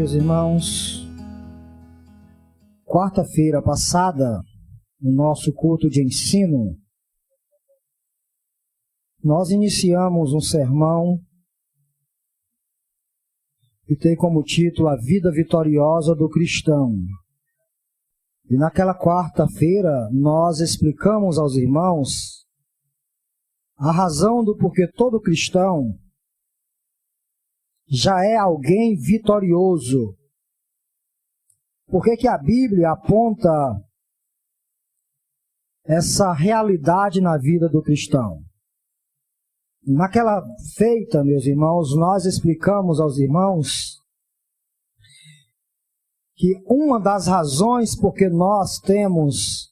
meus irmãos, quarta-feira passada, no nosso culto de ensino, nós iniciamos um sermão que tem como título A Vida Vitoriosa do Cristão. E naquela quarta-feira nós explicamos aos irmãos a razão do porquê todo cristão já é alguém vitorioso. Por que a Bíblia aponta essa realidade na vida do cristão? Naquela feita, meus irmãos, nós explicamos aos irmãos que uma das razões por que nós temos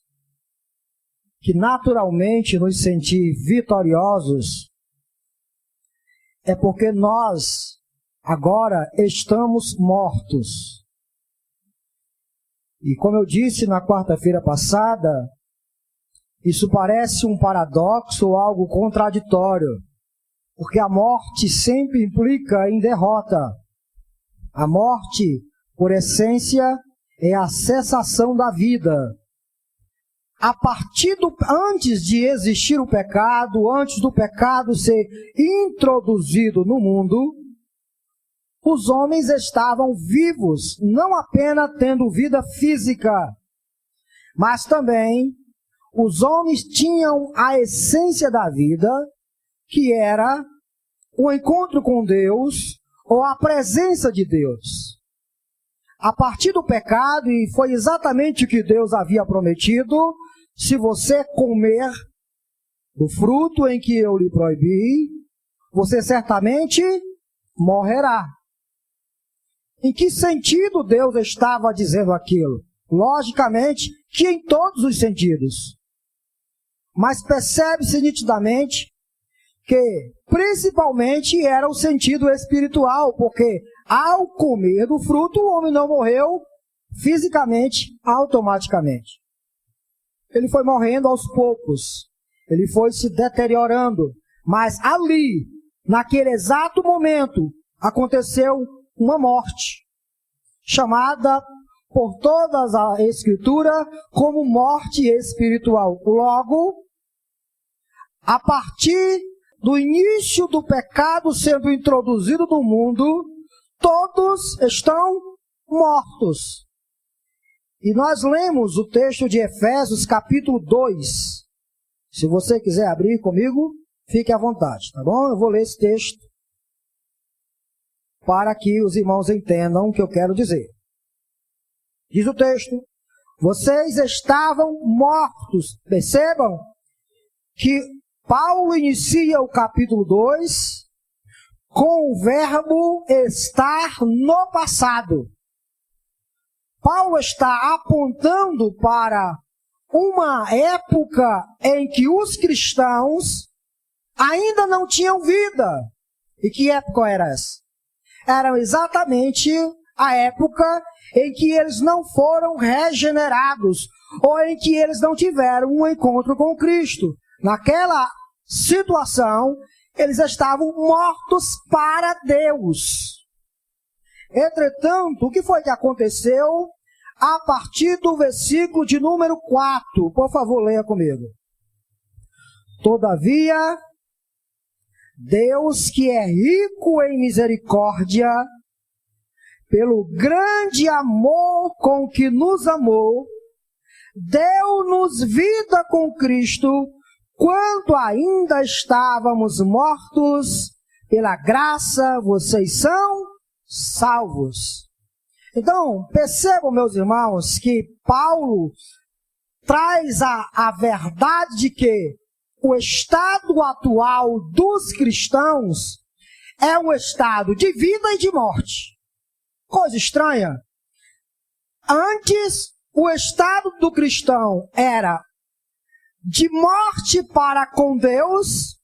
que naturalmente nos sentir vitoriosos é porque nós agora estamos mortos. E como eu disse na quarta-feira passada, isso parece um paradoxo ou algo contraditório, porque a morte sempre implica em derrota. A morte, por essência, é a cessação da vida. Antes de existir o pecado, antes do pecado ser introduzido no mundo, os homens estavam vivos, não apenas tendo vida física, mas também os homens tinham a essência da vida, que era o encontro com Deus ou a presença de Deus. A partir do pecado, e foi exatamente o que Deus havia prometido, se você comer do fruto em que eu lhe proibi, você certamente morrerá. Em que sentido Deus estava dizendo aquilo? Logicamente que em todos os sentidos. Mas percebe-se nitidamente que principalmente era o sentido espiritual, porque ao comer do fruto o homem não morreu fisicamente, automaticamente. Ele foi morrendo aos poucos, ele foi se deteriorando, mas ali, naquele exato momento, aconteceu uma morte, chamada por toda a Escritura como morte espiritual. Logo, a partir do início do pecado sendo introduzido no mundo, todos estão mortos. E nós lemos o texto de Efésios capítulo 2. Se você quiser abrir comigo, fique à vontade, tá bom? Eu vou ler esse texto para que os irmãos entendam o que eu quero dizer. Diz o texto: vocês estavam mortos. Percebam que Paulo inicia o capítulo 2 com o verbo estar no passado. Paulo está apontando para uma época em que os cristãos ainda não tinham vida. E que época era essa? Era exatamente a época em que eles não foram regenerados, ou em que eles não tiveram um encontro com Cristo. Naquela situação, eles estavam mortos para Deus. Entretanto, o que foi que aconteceu a partir do versículo de número 4? Por favor, leia comigo. Todavia, Deus, que é rico em misericórdia, pelo grande amor com que nos amou, deu-nos vida com Cristo, quando ainda estávamos mortos, pela graça vocês são salvos. Então, percebam, meus irmãos, que Paulo traz a verdade de que o estado atual dos cristãos é um estado de vida e de morte. Coisa estranha. Antes, o estado do cristão era de morte para com Deus,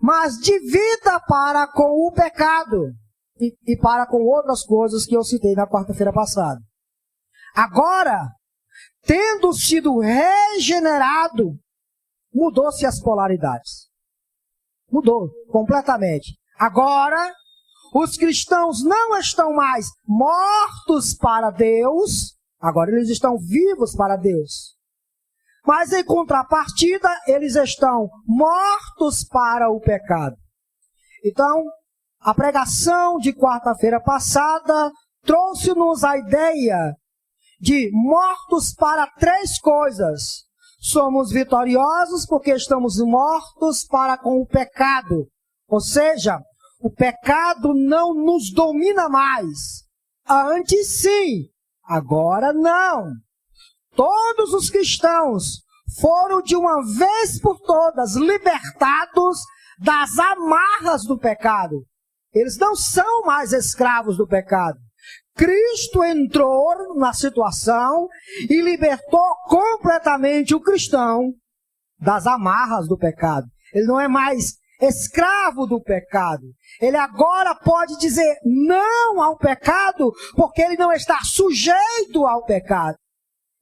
mas de vida para com o pecado e para com outras coisas que eu citei na quarta-feira passada. Agora, tendo sido regenerado, mudou-se as polaridades. Mudou completamente. Agora, os cristãos não estão mais mortos para Deus, agora eles estão vivos para Deus. Mas em contrapartida, eles estão mortos para o pecado. Então, a pregação de quarta-feira passada trouxe-nos a ideia de mortos para três coisas. Somos vitoriosos porque estamos mortos para com o pecado. Ou seja, o pecado não nos domina mais. Antes sim, agora não. Todos os cristãos foram de uma vez por todas libertados das amarras do pecado. Eles não são mais escravos do pecado. Cristo entrou na situação e libertou completamente o cristão das amarras do pecado. Ele não é mais escravo do pecado. Ele agora pode dizer não ao pecado, porque ele não está sujeito ao pecado.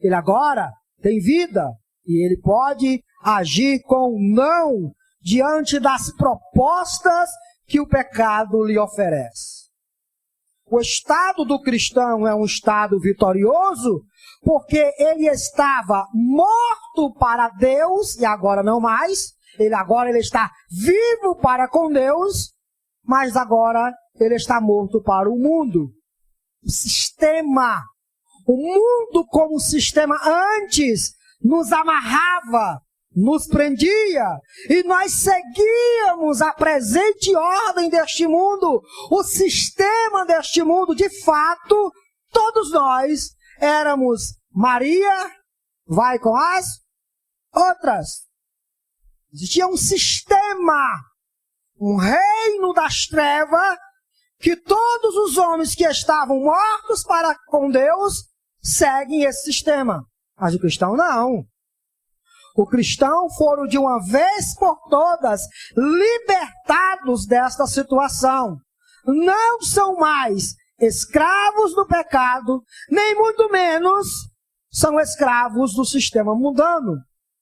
Ele agora tem vida e ele pode agir com não diante das propostas que o pecado lhe oferece. O estado do cristão é um estado vitorioso porque ele estava morto para Deus e agora não mais. Agora ele está vivo para com Deus, mas agora ele está morto para o mundo. O sistema, o mundo como sistema antes nos amarrava, nos prendia, e nós seguíamos a presente ordem deste mundo, o sistema deste mundo. De fato, todos nós éramos Maria, vai com as outras. Existia um sistema, um reino das trevas, que todos os homens que estavam mortos para com Deus seguem esse sistema. Mas o cristão não. O cristão foram de uma vez por todas libertados desta situação. Não são mais escravos do pecado, nem muito menos são escravos do sistema mundano.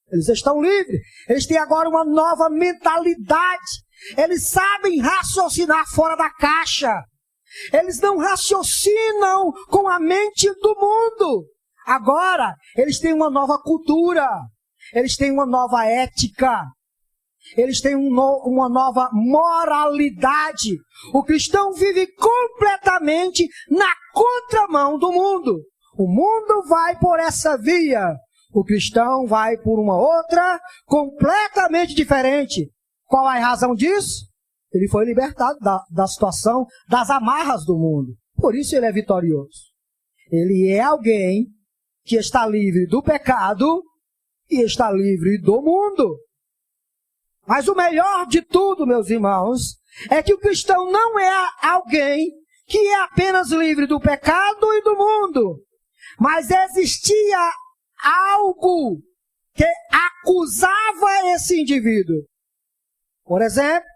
Eles estão livres. Eles têm agora uma nova mentalidade. Eles sabem raciocinar fora da caixa. Eles não raciocinam com a mente do mundo. Agora, eles têm uma nova cultura. Eles têm uma nova ética. Eles têm uma nova moralidade. O cristão vive completamente na contramão do mundo. O mundo vai por essa via. O cristão vai por uma outra, completamente diferente. Qual é a razão disso? Ele foi libertado da situação, das amarras do mundo. Por isso ele é vitorioso. Ele é alguém que está livre do pecado e está livre do mundo. Mas o melhor de tudo, meus irmãos, é que o cristão não é alguém que é apenas livre do pecado e do mundo. Mas existia algo que acusava esse indivíduo. Por exemplo,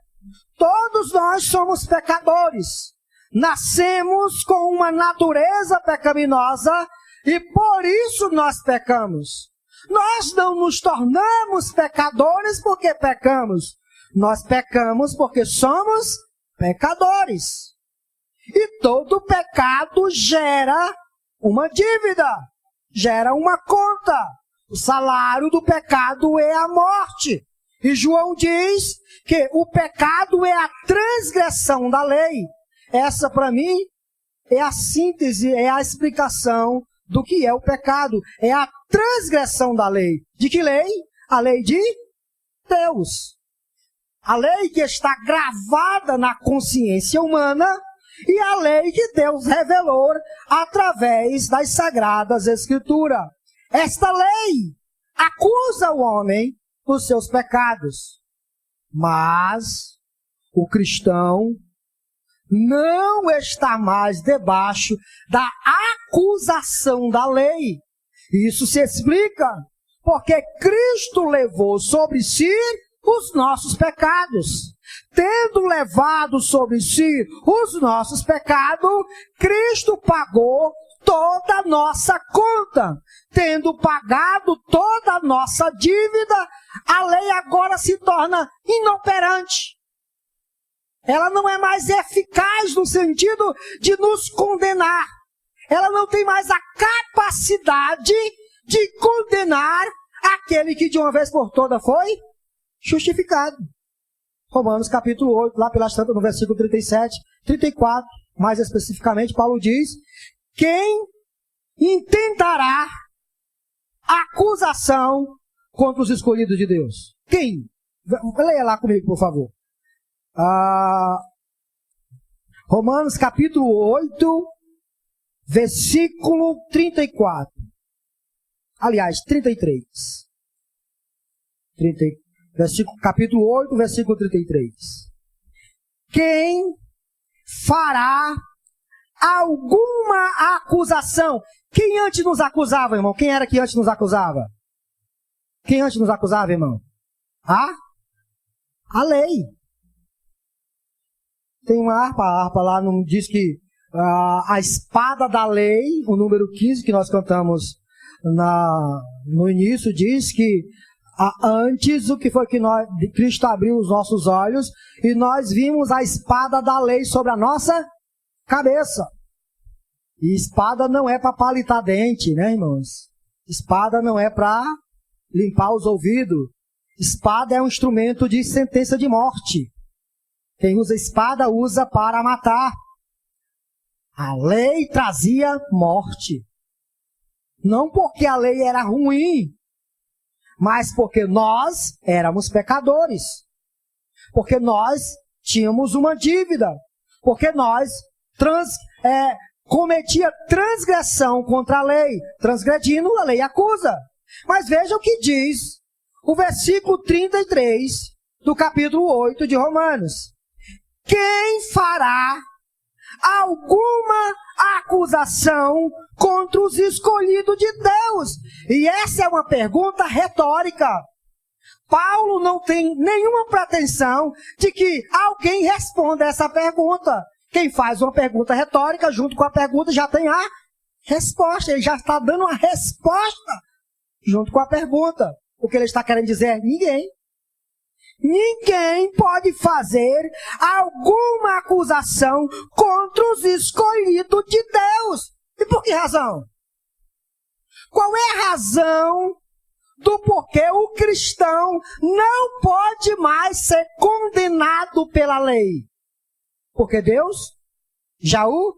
todos nós somos pecadores. Nascemos com uma natureza pecaminosa e por isso nós pecamos. Nós não nos tornamos pecadores porque pecamos. Nós pecamos porque somos pecadores. E todo pecado gera uma dívida, gera uma conta. O salário do pecado é a morte. E João diz que o pecado é a transgressão da lei. Essa, para mim, é a síntese, é a explicação do que é o pecado. É a transgressão da lei. De que lei? A lei de Deus. A lei que está gravada na consciência humana e a lei que Deus revelou através das Sagradas Escrituras. Esta lei acusa o homem dos seus pecados. Mas o cristão não está mais debaixo da acusação da lei. Isso se explica porque Cristo levou sobre si os nossos pecados. Tendo levado sobre si os nossos pecados, Cristo pagou toda a nossa conta. Tendo pagado toda a nossa dívida, a lei agora se torna inoperante. ela não é mais eficaz no sentido de nos condenar. Ela não tem mais a capacidade de condenar aquele que de uma vez por todas foi justificado. Romanos capítulo 8, lá pelas tantas, no versículo 37, 34, mais especificamente, Paulo diz: quem intentará acusação contra os escolhidos de Deus? Quem? Leia lá comigo, por favor. Romanos capítulo 8, versículo 34. Aliás, 33. Capítulo 8, versículo 33. Quem fará alguma acusação? Quem antes nos acusava, irmão? Quem era que antes nos acusava? Quem antes nos acusava, irmão? A lei. Tem uma harpa, a harpa lá não diz que a espada da lei, o número 15 que nós cantamos no início, diz que antes o que foi que Cristo abriu os nossos olhos e nós vimos a espada da lei sobre a nossa cabeça. E espada não é para palitar dente, né, irmãos? Espada não é para limpar os ouvidos. Espada é um instrumento de sentença de morte. Quem usa espada usa para matar. A lei trazia morte. Não porque a lei era ruim, mas porque nós éramos pecadores. Porque nós tínhamos uma dívida. Porque nós cometia transgressão contra a lei. Transgredindo, a lei acusa. Mas veja o que diz o versículo 33 do capítulo 8 de Romanos. Quem fará alguma acusação contra os escolhidos de Deus? E essa é uma pergunta retórica. Paulo não tem nenhuma pretensão de que alguém responda essa pergunta. Quem faz uma pergunta retórica, junto com a pergunta, já tem a resposta. Ele já está dando a resposta junto com a pergunta. O que ele está querendo dizer é ninguém. Ninguém pode fazer alguma acusação contra os escolhidos de Deus. E por que razão? Qual é a razão do porquê o cristão não pode mais ser condenado pela lei? Porque Deus já o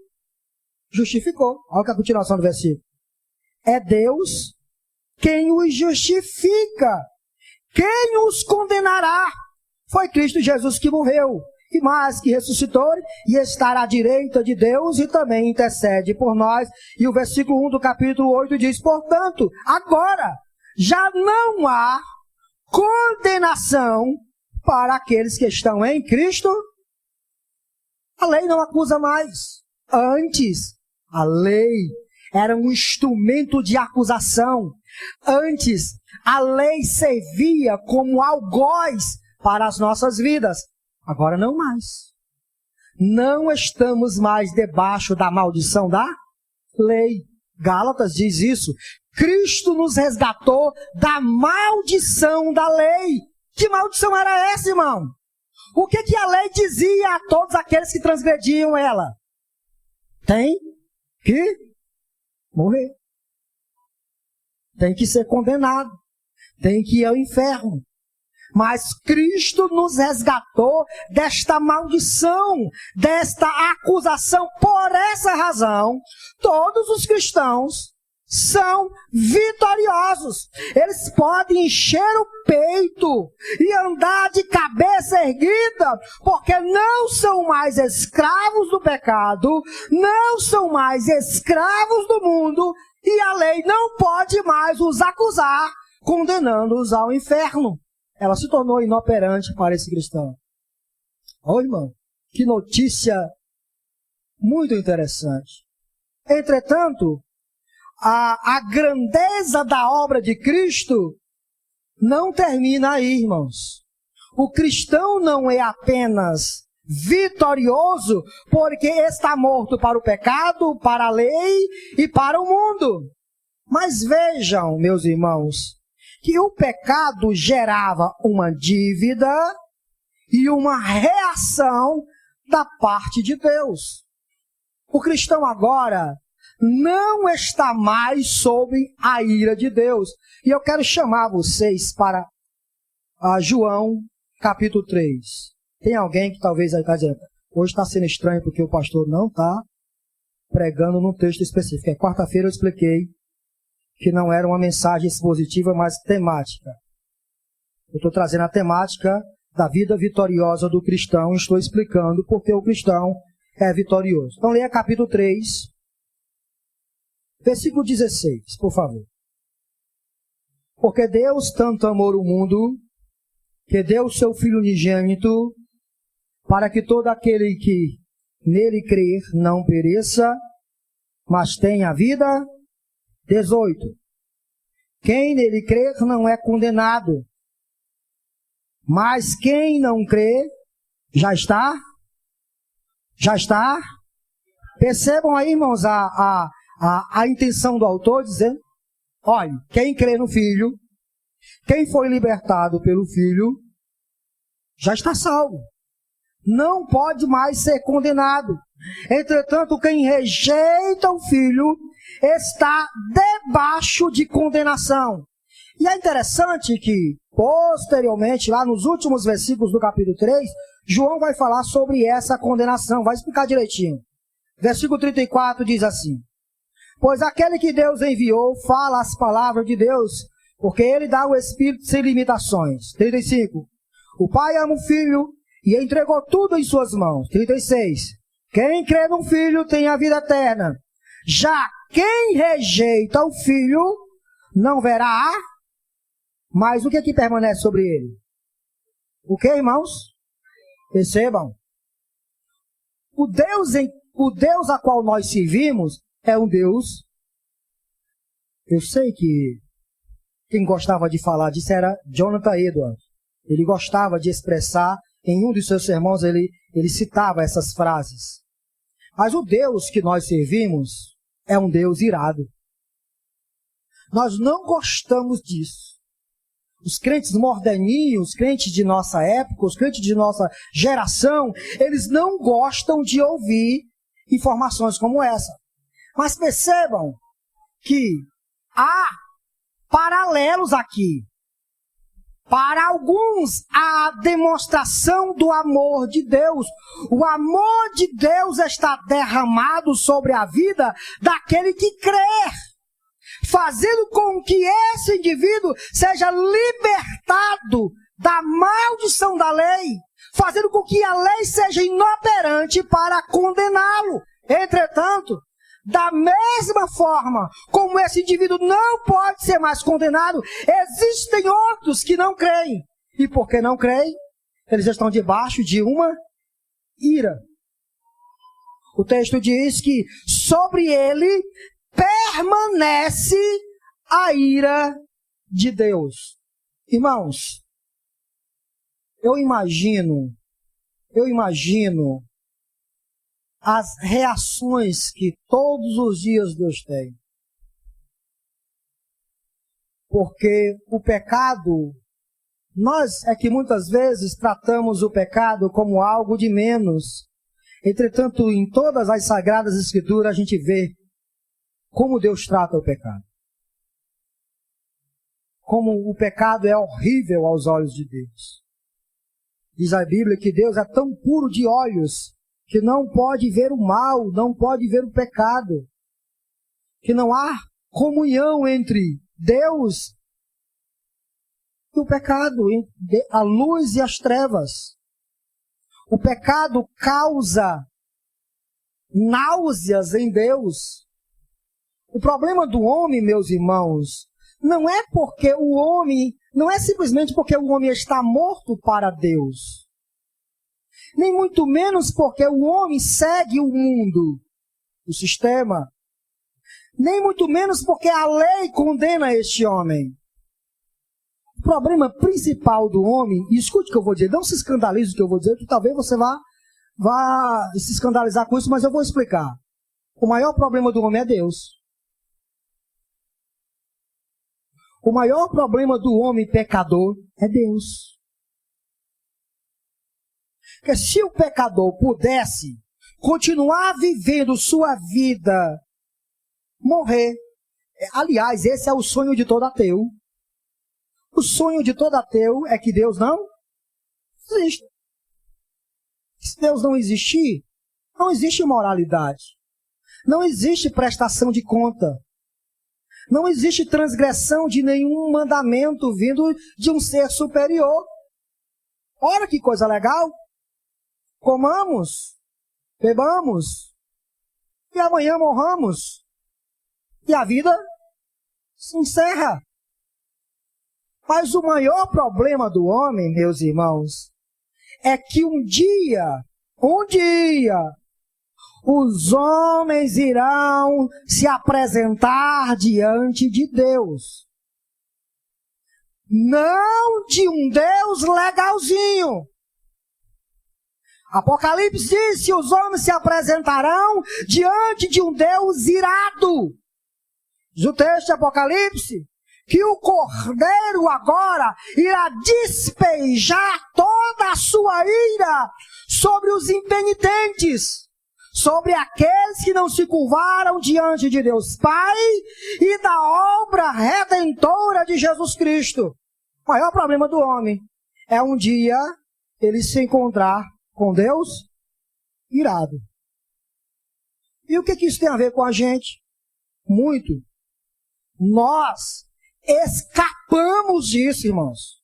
justificou. Olha a continuação do versículo. É Deus quem os justifica. Quem os condenará? Foi Cristo Jesus que morreu, e mais que ressuscitou, e está à direita de Deus, e também intercede por nós. E o versículo 1 do capítulo 8 diz: portanto, agora já não há condenação para aqueles que estão em Cristo. A lei não acusa mais. Antes, a lei era um instrumento de acusação. Antes, a lei servia como algoz para as nossas vidas. Agora não mais. Não estamos mais debaixo da maldição da lei. Gálatas diz isso. Cristo nos resgatou da maldição da lei. Que maldição era essa, irmão? O que a lei dizia a todos aqueles que transgrediam ela? Tem que morrer. Tem que ser condenado. Tem que ir ao inferno. Mas Cristo nos resgatou desta maldição, desta acusação. Por essa razão, todos os cristãos são vitoriosos. Eles podem encher o peito e andar de cabeça erguida, porque não são mais escravos do pecado, não são mais escravos do mundo, e a lei não pode mais os acusar, condenando-os ao inferno. Ela se tornou inoperante para esse cristão. Ô, irmão, que notícia muito interessante. Entretanto, a grandeza da obra de Cristo não termina aí, irmãos. O cristão não é apenas vitorioso porque está morto para o pecado, para a lei e para o mundo. Mas vejam, meus irmãos, que o pecado gerava uma dívida e uma reação da parte de Deus. O cristão agora não está mais sob a ira de Deus. E eu quero chamar vocês para João, capítulo 3. Tem alguém que talvez aí está dizendo, hoje está sendo estranho porque o pastor não está pregando num texto específico. Quarta-feira eu expliquei que não era uma mensagem expositiva, mas temática. Eu estou trazendo a temática da vida vitoriosa do cristão, estou explicando porque o cristão é vitorioso. Então leia capítulo 3, versículo 16, por favor. Porque Deus tanto amou o mundo, que deu o seu Filho unigênito, para que todo aquele que nele crer não pereça, mas tenha a vida. 18. Quem nele crer não é condenado, mas quem não crê, já está? Percebam aí, irmãos, a intenção do autor dizendo, olha, quem crê no Filho, quem foi libertado pelo Filho, já está salvo. Não pode mais ser condenado. Entretanto, quem rejeita o Filho está debaixo de condenação. E é interessante que, posteriormente, lá nos últimos versículos do capítulo 3, João vai falar sobre essa condenação. Vai explicar direitinho. Versículo 34 diz assim: pois aquele que Deus enviou fala as palavras de Deus, porque ele dá o Espírito sem limitações. 35. O Pai ama o Filho e entregou tudo em suas mãos. 36. Quem crê no Filho tem a vida eterna. Já quem rejeita o Filho não verá, mas o que aqui permanece sobre ele? O que, irmãos? Percebam. O Deus a qual nós servimos é um Deus. Eu sei que quem gostava de falar disso era Jonathan Edwards. Ele gostava de expressar, em um dos seus sermões ele citava essas frases. Mas o Deus que nós servimos é um Deus irado. Nós não gostamos disso. Os crentes moderninhos, os crentes de nossa época, os crentes de nossa geração, eles não gostam de ouvir informações como essa. Mas percebam que há paralelos aqui. Para alguns, a demonstração do amor de Deus. O amor de Deus está derramado sobre a vida daquele que crê, fazendo com que esse indivíduo seja libertado da maldição da lei, fazendo com que a lei seja inoperante para condená-lo. Entretanto, da mesma forma como esse indivíduo não pode ser mais condenado, existem outros que não creem. E porque não creem, eles estão debaixo de uma ira. O texto diz que sobre ele permanece a ira de Deus. Irmãos, eu imagino as reações que todos os dias Deus tem. Porque o pecado, nós é que muitas vezes tratamos o pecado como algo de menos. Entretanto, em todas as Sagradas Escrituras a gente vê como Deus trata o pecado. Como o pecado é horrível aos olhos de Deus. Diz a Bíblia que Deus é tão puro de olhos que não pode ver o mal, não pode ver o pecado. Que não há comunhão entre Deus e o pecado, entre a luz e as trevas. O pecado causa náuseas em Deus. O problema do homem, meus irmãos, não é simplesmente porque o homem está morto para Deus. Nem muito menos porque o homem segue o mundo, o sistema. Nem muito menos porque a lei condena este homem. O problema principal do homem, e escute o que eu vou dizer, não se escandalize o que eu vou dizer, que talvez você vá se escandalizar com isso, mas eu vou explicar. O maior problema do homem é Deus. O maior problema do homem pecador é Deus. Porque se o pecador pudesse continuar vivendo sua vida, morrer. Aliás, esse é o sonho de todo ateu. O sonho de todo ateu é que Deus não existe. Se Deus não existir, não existe moralidade. Não existe prestação de conta. Não existe transgressão de nenhum mandamento vindo de um ser superior. Olha que coisa legal. Comamos, bebamos, e amanhã morramos. E a vida se encerra. Mas o maior problema do homem, meus irmãos, é que um dia, os homens irão se apresentar diante de Deus. Não de um Deus legalzinho. Apocalipse diz que os homens se apresentarão diante de um Deus irado. Diz o texto de Apocalipse que o Cordeiro agora irá despejar toda a sua ira sobre os impenitentes, sobre aqueles que não se curvaram diante de Deus Pai e da obra redentora de Jesus Cristo. O maior problema do homem é um dia ele se encontrar com Deus irado. E o que isso tem a ver com a gente? Muito. Nós escapamos disso, irmãos.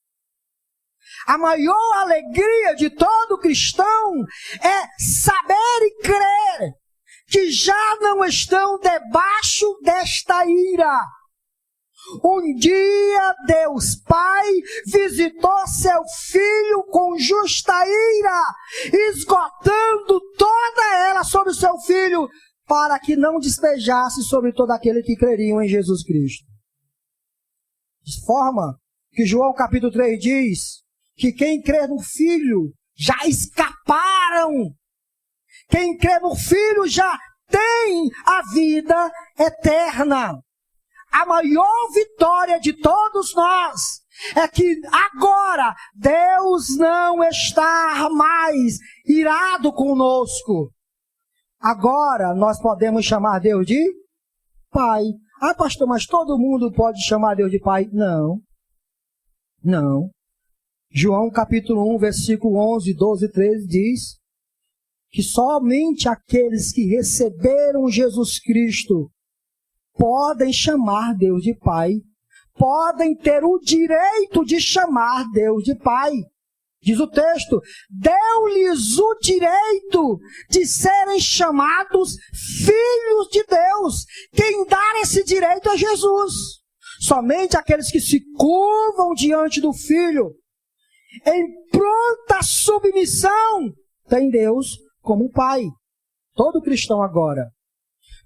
A maior alegria de todo cristão é saber e crer que já não estão debaixo desta ira. Um dia Deus Pai visitou seu Filho com justa ira, esgotando toda ela sobre o seu Filho, para que não despejasse sobre todo aquele que creriam em Jesus Cristo. De forma que João capítulo 3 diz que quem crê no Filho já escaparam. Quem crê no Filho já tem a vida eterna. A maior vitória de todos nós é que agora Deus não está mais irado conosco. Agora nós podemos chamar Deus de Pai. Ah, pastor, mas todo mundo pode chamar Deus de Pai? Não. Não. João capítulo 1, versículo 11, 12 e 13 diz que somente aqueles que receberam Jesus Cristo podem chamar Deus de Pai, podem ter o direito de chamar Deus de Pai. Diz o texto, deu-lhes o direito de serem chamados filhos de Deus. Quem dá esse direito é Jesus. Somente aqueles que se curvam diante do Filho, em pronta submissão, tem Deus como Pai. Todo cristão agora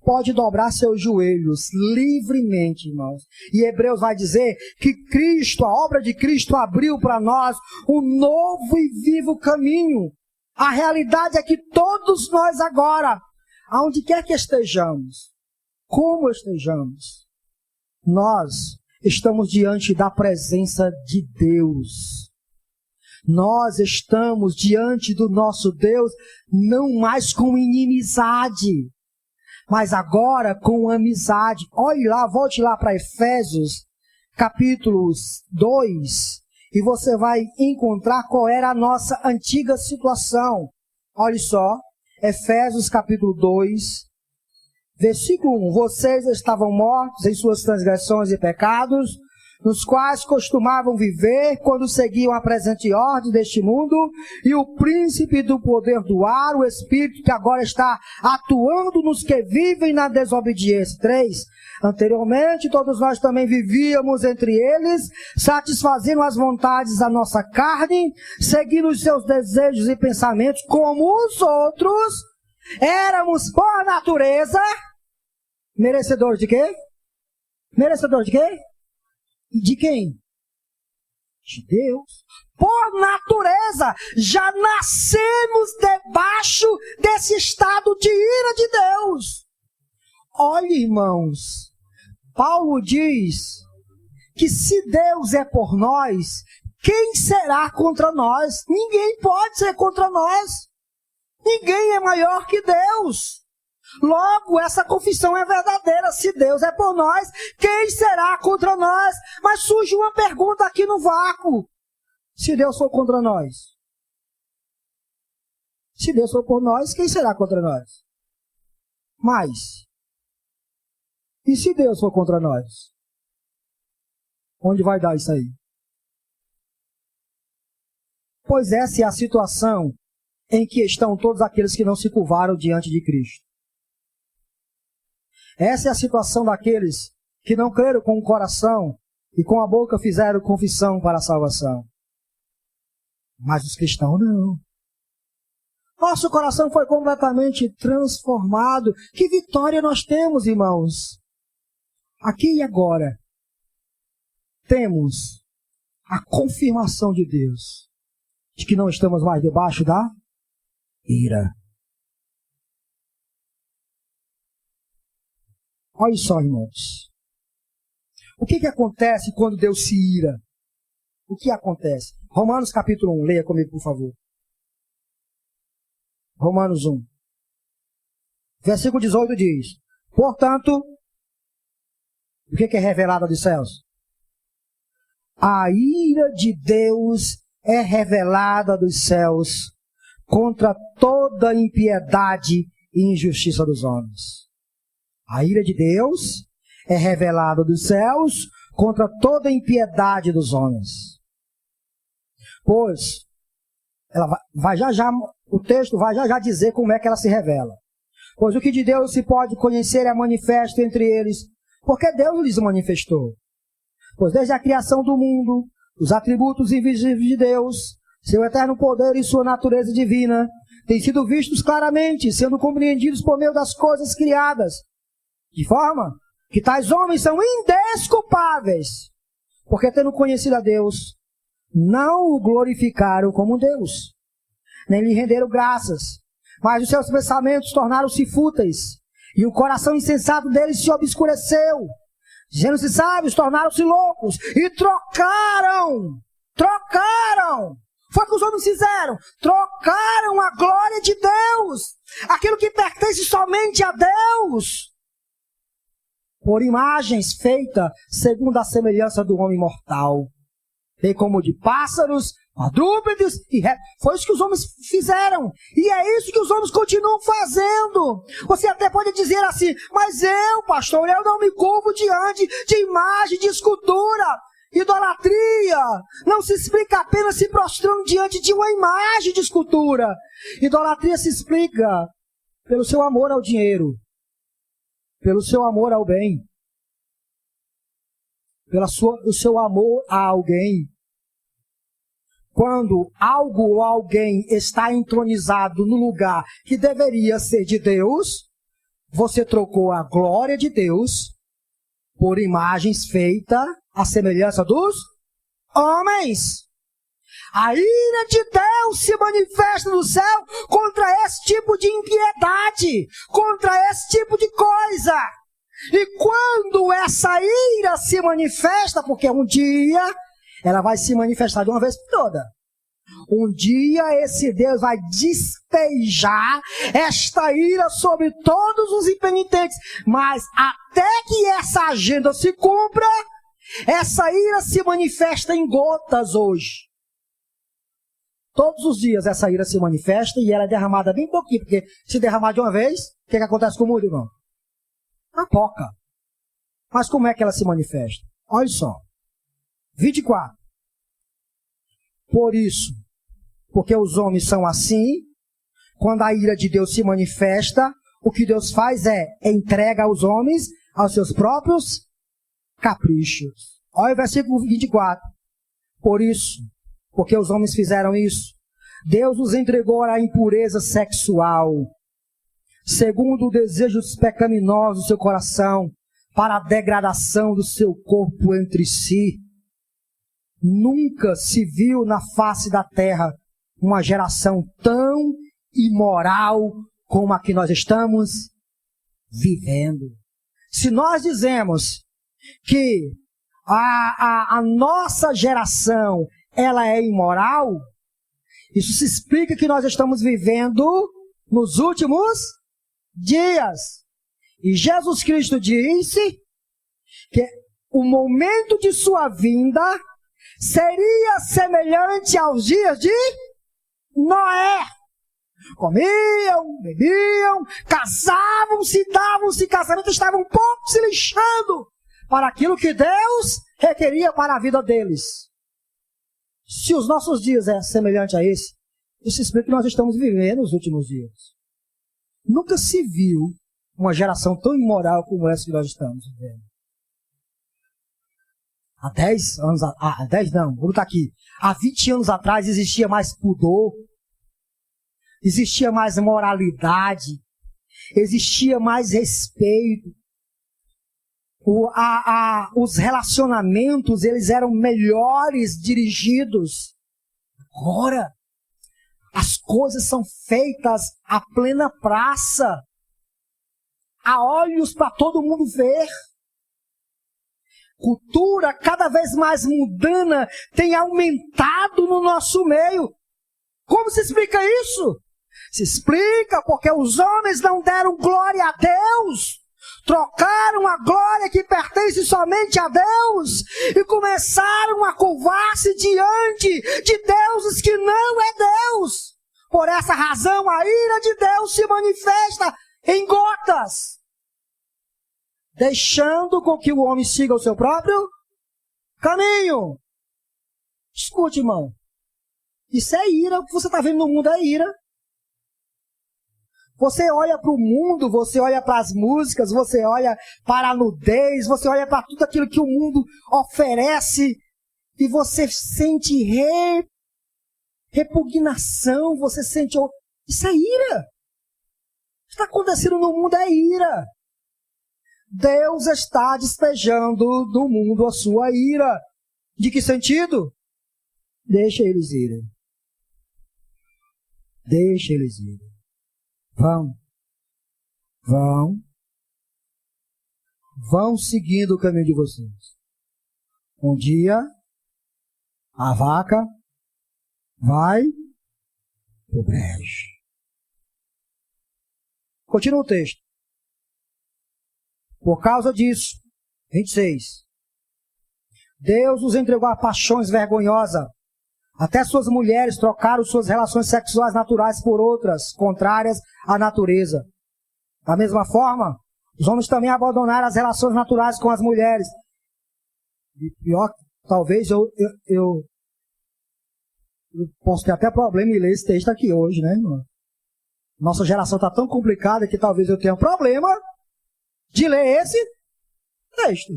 pode dobrar seus joelhos livremente, irmãos. E Hebreus vai dizer que Cristo, a obra de Cristo, abriu para nós um novo e vivo caminho. A realidade é que todos nós agora, aonde quer que estejamos, como estejamos, nós estamos diante da presença de Deus. Nós estamos diante do nosso Deus, não mais com inimizade, mas agora com amizade. Olhe lá, volte lá para Efésios, capítulo 2, e você vai encontrar qual era a nossa antiga situação. Olhe só, Efésios capítulo 2, versículo 1. Vocês estavam mortos em suas transgressões e pecados, nos quais costumavam viver quando seguiam a presente ordem deste mundo, e o príncipe do poder do ar, o Espírito que agora está atuando nos que vivem na desobediência. 3. Anteriormente, todos nós também vivíamos entre eles, satisfazendo as vontades da nossa carne, seguindo os seus desejos e pensamentos, como os outros. Éramos, por natureza, merecedores de quê? Merecedores de quê? De quem? De Deus. Por natureza, já nascemos debaixo desse estado de ira de Deus. Olha, irmãos, Paulo diz que se Deus é por nós, quem será contra nós? Ninguém pode ser contra nós. Ninguém é maior que Deus. Logo, essa confissão é verdadeira. Se Deus é por nós, quem será contra nós? Mas surge uma pergunta aqui no vácuo. Se Deus for contra nós, se Deus for por nós, quem será contra nós? Mas, e se Deus for contra nós? Onde vai dar isso aí? Pois essa é a situação em que estão todos aqueles que não se curvaram diante de Cristo. Essa é a situação daqueles que não creram com o coração e com a boca fizeram confissão para a salvação. Mas os cristãos não. Nosso coração foi completamente transformado. Que vitória nós temos, irmãos! Aqui e agora, temos a confirmação de Deus de que não estamos mais debaixo da ira. Olha só, irmãos. O que acontece quando Deus se ira? O que acontece? Romanos capítulo 1, leia comigo, por favor. Romanos 1. Versículo 18 diz: portanto, o que é revelado dos céus? A ira de Deus é revelada dos céus contra toda impiedade e injustiça dos homens. A ira de Deus é revelada dos céus contra toda impiedade dos homens. Pois, o texto vai já dizer como é que ela se revela. Pois o que de Deus se pode conhecer é manifesto entre eles, porque Deus lhes manifestou. Pois desde a criação do mundo, os atributos invisíveis de Deus, seu eterno poder e sua natureza divina, têm sido vistos claramente, sendo compreendidos por meio das coisas criadas, de forma que tais homens são indesculpáveis, porque tendo conhecido a Deus, não o glorificaram como Deus, nem lhe renderam graças, mas os seus pensamentos tornaram-se fúteis, e o coração insensato deles se obscureceu. Dizendo-se sábios, tornaram-se loucos, e trocaram, foi o que os homens fizeram, trocaram a glória de Deus, aquilo que pertence somente a Deus, por imagens feitas segundo a semelhança do homem mortal, bem como de pássaros, quadrúpedes e répteis. Foi isso que os homens fizeram. E é isso que os homens continuam fazendo. Você até pode dizer assim: mas eu, pastor, eu não me curvo diante de imagem, de escultura. Idolatria não se explica apenas se prostrando diante de uma imagem de escultura. Idolatria se explica pelo seu amor ao dinheiro, pelo seu amor ao bem, pelo seu amor a alguém. Quando algo ou alguém está entronizado no lugar que deveria ser de Deus, você trocou a glória de Deus por imagens feitas à semelhança dos homens. A ira de Deus se manifesta no céu contra esse tipo de impiedade, contra esse tipo de coisa. E quando essa ira se manifesta, porque um dia ela vai se manifestar de uma vez por toda. Um dia esse Deus vai despejar esta ira sobre todos os impenitentes. Mas até que essa agenda se cumpra, essa ira se manifesta em gotas hoje. Todos os dias essa ira se manifesta e ela é derramada bem pouquinho. Porque se derramar de uma vez, o que acontece com o mundo, irmão? Uma poca. Mas como é que ela se manifesta? Olha só. 24. Por isso, porque os homens são assim, quando a ira de Deus se manifesta, o que Deus faz é entrega aos homens aos seus próprios caprichos. Olha o versículo 24. Por isso, porque os homens fizeram isso, Deus os entregou à impureza sexual, segundo o desejo pecaminoso do seu coração, para a degradação do seu corpo entre si. Nunca se viu na face da terra uma geração tão imoral como a que nós estamos vivendo. Se nós dizemos que a nossa geração ela é imoral, isso se explica que nós estamos vivendo nos últimos dias. E Jesus Cristo disse que o momento de sua vinda seria semelhante aos dias de Noé. Comiam, bebiam, casavam-se, davam-se casamento, estavam um pouco se lixando para aquilo que Deus requeria para a vida deles. Se os nossos dias é semelhante a esse, isso explica que nós estamos vivendo os últimos dias. Nunca se viu uma geração tão imoral como essa que nós estamos vivendo. Há 10 anos, vou botar aqui. Há 20 anos atrás existia mais pudor, existia mais moralidade, existia mais respeito. Os relacionamentos, eles eram melhores dirigidos. Agora, as coisas são feitas à plena praça. Há olhos para todo mundo ver. Cultura cada vez mais mundana tem aumentado no nosso meio. Como se explica isso? Se explica porque os homens não deram glória a Deus, trocaram a glória que pertence somente a Deus e começaram a curvar-se diante de deuses que não é Deus. Por essa razão, a ira de Deus se manifesta em gotas, deixando com que o homem siga o seu próprio caminho. Escute, irmão. Isso é ira. O que você está vendo no mundo é ira. Você olha para o mundo, você olha para as músicas, você olha para a nudez, você olha para tudo aquilo que o mundo oferece e você sente repugnação, você sente... Isso é ira. O que está acontecendo no mundo é ira. Deus está despejando do mundo a sua ira. De que sentido? Deixa eles irem. Deixa eles irem. Vão seguindo o caminho de vocês. Um dia, a vaca vai pro brejo. Continua o texto. Por causa disso, 26. Deus os entregou a paixões vergonhosas. Até suas mulheres trocaram suas relações sexuais naturais por outras, contrárias à natureza. Da mesma forma, os homens também abandonaram as relações naturais com as mulheres. E pior, talvez eu posso ter até problema em ler esse texto aqui hoje, né, irmão? Nossa geração está tão complicada que talvez eu tenha problema de ler esse texto.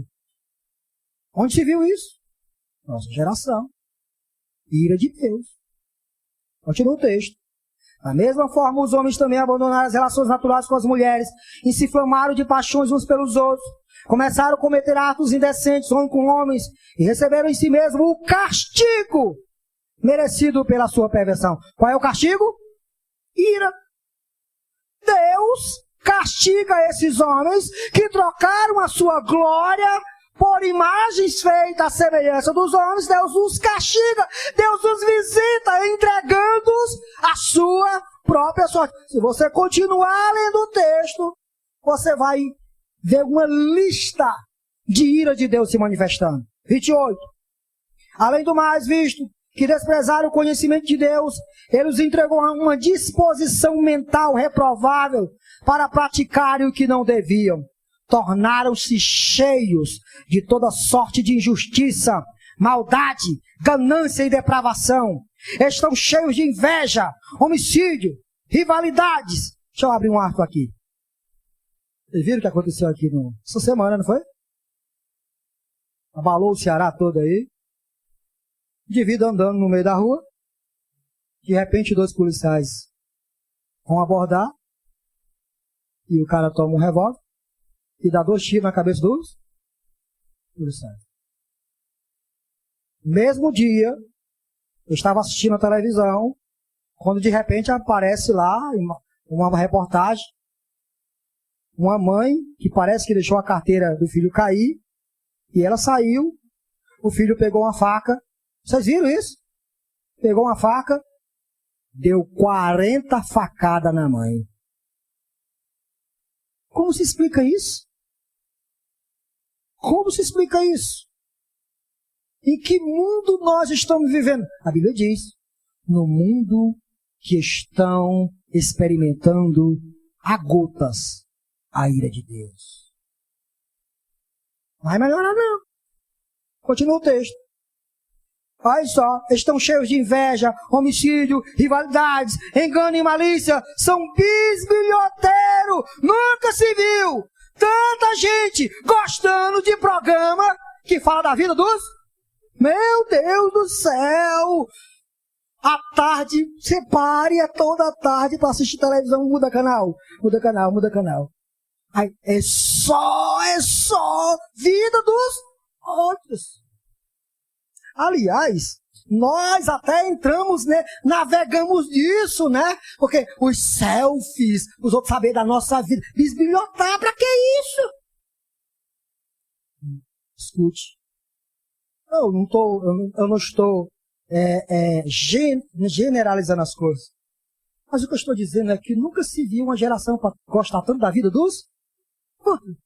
Onde se viu isso? Nossa geração. Ira de Deus. Continua o texto. Da mesma forma, os homens também abandonaram as relações naturais com as mulheres e se inflamaram de paixões uns pelos outros. Começaram a cometer atos indecentes homens com homens e receberam em si mesmo o castigo merecido pela sua perversão. Qual é o castigo? Ira. Deus castiga esses homens que trocaram a sua glória por imagens feitas à semelhança dos homens. Deus os castiga, Deus os visita, entregando-os à sua própria sorte. Se você continuar lendo o texto, você vai ver uma lista de ira de Deus se manifestando. 28. Além do mais, visto que desprezaram o conhecimento de Deus, Ele os entregou a uma disposição mental reprovável para praticarem o que não deviam. Tornaram-se cheios de toda sorte de injustiça, maldade, ganância e depravação. Estão cheios de inveja, homicídio, rivalidades. Deixa eu abrir um arco aqui. Vocês viram o que aconteceu aqui essa semana, não foi? Abalou o Ceará todo aí. Indivíduo andando no meio da rua. De repente, 2 policiais vão abordar. E o cara toma um revólver e dá 2 tiros na cabeça dos policiais. Mesmo dia, eu estava assistindo a televisão, quando de repente aparece lá uma reportagem, uma mãe que parece que deixou a carteira do filho cair, e ela saiu, o filho pegou uma faca. Vocês viram isso? pegou uma faca, deu 40 facadas na mãe. Como se explica isso? Como se explica isso? Em que mundo nós estamos vivendo? A Bíblia diz, no mundo que estão experimentando a gotas a ira de Deus. Não vai melhorar não. Continua o texto. Olha só, estão cheios de inveja, homicídio, rivalidades, engano e malícia. São bisbilhoteiros. Nunca se viu tanta gente gostando de programa que fala da vida dos... Meu Deus do céu! À tarde, você pare toda a tarde para assistir televisão, muda canal. Muda canal, muda canal. Aí, é só vida dos outros. Aliás, nós até entramos, né, navegamos nisso, né? Porque os selfies, os outros saberem da nossa vida, bisbilhotar, pra que isso? Escute. Eu não estou generalizando as coisas. Mas o que eu estou dizendo é que nunca se viu uma geração para gostar tanto da vida dos outros.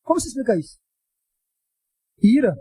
Como se explica isso? Ira.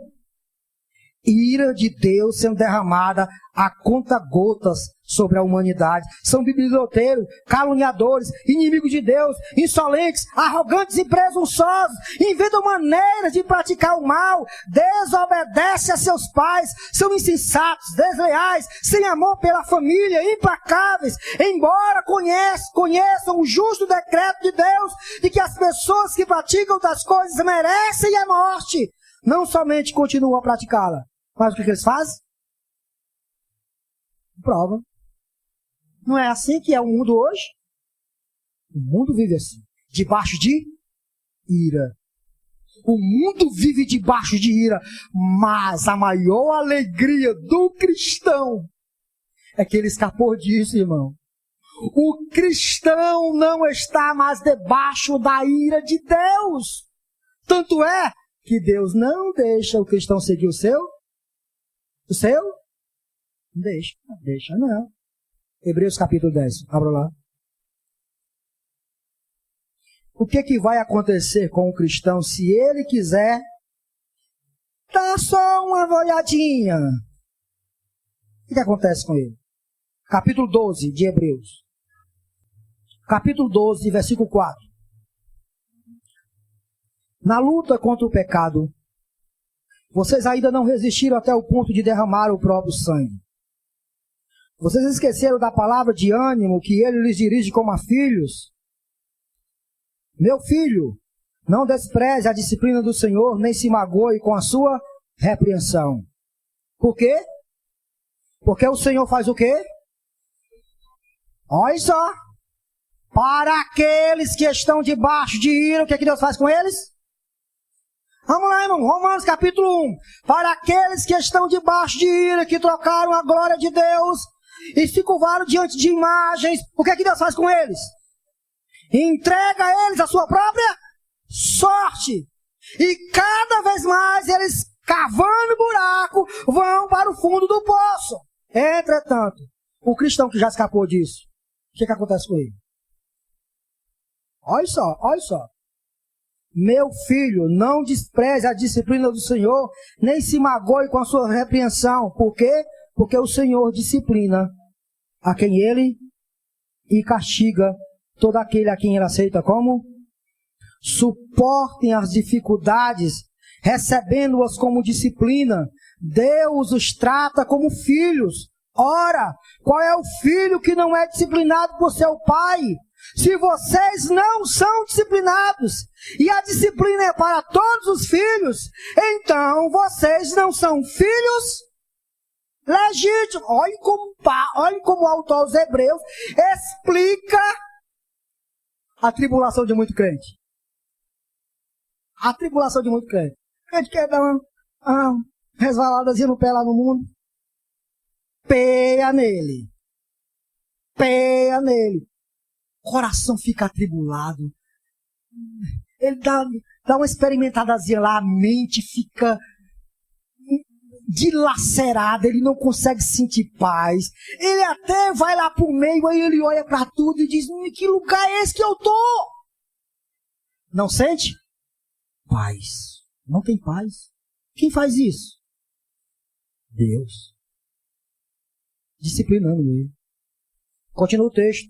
Ira de Deus sendo derramada a conta-gotas sobre a humanidade. São biblioteiros, caluniadores, inimigos de Deus, insolentes, arrogantes e presunçosos, inventam maneiras de praticar o mal, desobedecem a seus pais, são insensatos, desleais, sem amor pela família, implacáveis, embora conheçam o justo decreto de Deus de que as pessoas que praticam das coisas merecem a morte. Não somente continuam a praticá-la, mas o que eles fazem? Prova. Não é assim que é o mundo hoje? O mundo vive assim, debaixo de ira. O mundo vive debaixo de ira, mas a maior alegria do cristão é que ele escapou disso, irmão. O cristão não está mais debaixo da ira de Deus. Tanto é que Deus não deixa o cristão seguir o seu? O seu? Deixa não. Hebreus capítulo 10, abra lá. O que vai acontecer com o cristão se ele quiser dar só uma olhadinha? O que acontece com ele? Capítulo 12 de Hebreus. Capítulo 12, versículo 4. Na luta contra o pecado, vocês ainda não resistiram até o ponto de derramar o próprio sangue. Vocês esqueceram da palavra de ânimo que ele lhes dirige como a filhos? Meu filho, não despreze a disciplina do Senhor, nem se magoe com a sua repreensão. Por quê? Porque o Senhor faz o quê? Olha só. Para aqueles que estão debaixo de ira, o que Deus faz com eles? Vamos lá, irmão. Romanos capítulo 1. Para aqueles que estão debaixo de ira, que trocaram a glória de Deus e se curvaram diante de imagens, o que Deus faz com eles? Entrega a eles a sua própria sorte. E cada vez mais eles, cavando buraco, vão para o fundo do poço. Entretanto, o cristão que já escapou disso, o que acontece com ele? Olha só. Meu filho, não despreze a disciplina do Senhor, nem se magoe com a sua repreensão. Por quê? Porque o Senhor disciplina a quem ele e castiga todo aquele a quem ele aceita como? Suportem as dificuldades, recebendo-as como disciplina. Deus os trata como filhos. Ora, qual é o filho que não é disciplinado por seu pai? Se vocês não são disciplinados, e a disciplina é para todos os filhos, então vocês não são filhos legítimos. Olha como o autor aos Hebreus explica a tribulação de muito crente. A tribulação de muito crente. A gente quer dar uma resvaladazinha no pé lá no mundo. Peia nele. O coração fica atribulado. Ele dá uma experimentadazinha lá, a mente fica dilacerado, ele não consegue sentir paz. Ele até vai lá pro meio, aí ele olha para tudo e diz, em que lugar é esse que eu tô? Não sente? Paz. Não tem paz. Quem faz isso? Deus. Disciplinando ele. Continua o texto.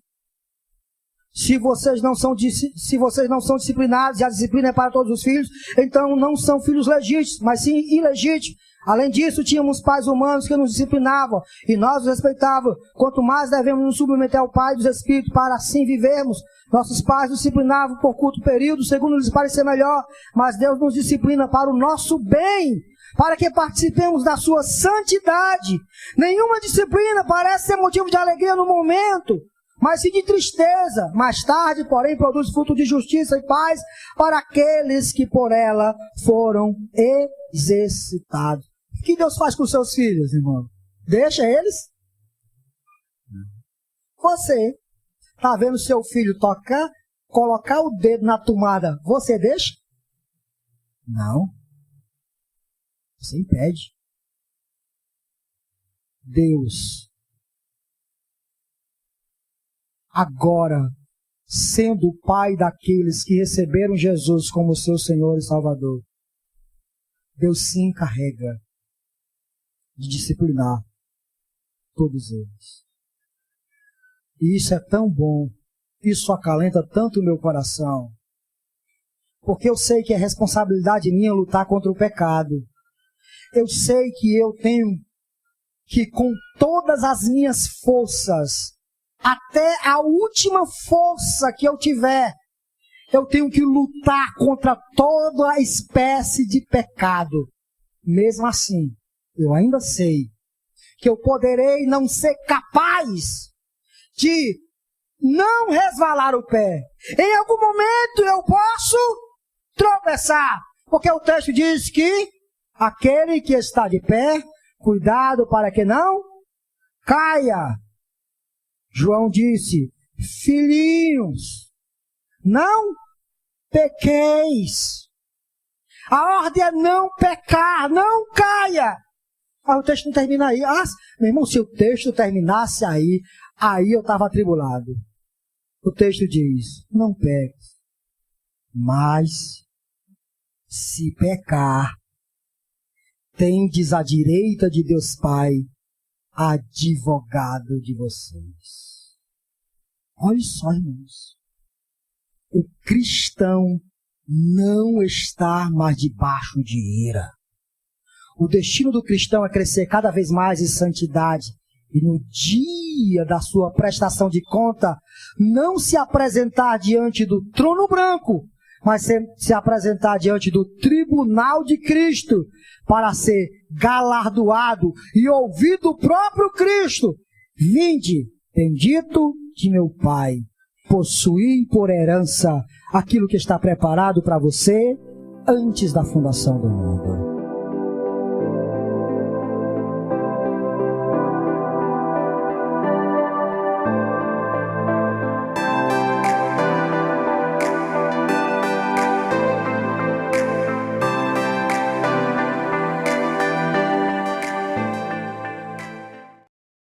Se vocês não são disciplinados, e a disciplina é para todos os filhos, então não são filhos legítimos, mas sim ilegítimos. Além disso, tínhamos pais humanos que nos disciplinavam, e nós os respeitávamos. Quanto mais devemos nos submeter ao Pai dos Espíritos, para assim vivermos. Nossos pais nos disciplinavam por curto período, segundo lhes parecer melhor, mas Deus nos disciplina para o nosso bem, para que participemos da sua santidade. Nenhuma disciplina parece ser motivo de alegria no momento, mas sim de tristeza. Mais tarde, porém, produz fruto de justiça e paz para aqueles que por ela foram exercitados. O que Deus faz com os seus filhos, irmão? Deixa eles? Você está vendo seu filho tocar, colocar o dedo na tomada, você deixa? Não. Você impede. Deus, agora, sendo o Pai daqueles que receberam Jesus como seu Senhor e Salvador, Deus se encarrega de disciplinar todos eles. E isso é tão bom, isso acalenta tanto o meu coração, porque eu sei que é responsabilidade minha lutar contra o pecado. Eu sei que eu tenho que, com todas as minhas forças, até a última força que eu tiver, eu tenho que lutar contra toda a espécie de pecado. Mesmo assim, eu ainda sei que eu poderei não ser capaz de não resvalar o pé. Em algum momento eu posso tropeçar, porque o texto diz que aquele que está de pé, cuidado para que não caia. João disse, filhinhos, não pequeis. A ordem é não pecar, não caia. Ah, o texto não termina aí. Ah, meu irmão, se o texto terminasse aí eu estava atribulado. O texto diz, não peques, mas se pecar, tendes à direita de Deus Pai, advogado de vocês. Olha só, irmãos. O cristão não está mais debaixo de ira. O destino do cristão é crescer cada vez mais em santidade. E no dia da sua prestação de conta, não se apresentar diante do trono branco, mas se apresentar diante do tribunal de Cristo, para ser galardoado e ouvir do próprio Cristo. Vinde, bendito de meu Pai, possuí por herança aquilo que está preparado para você antes da fundação do mundo.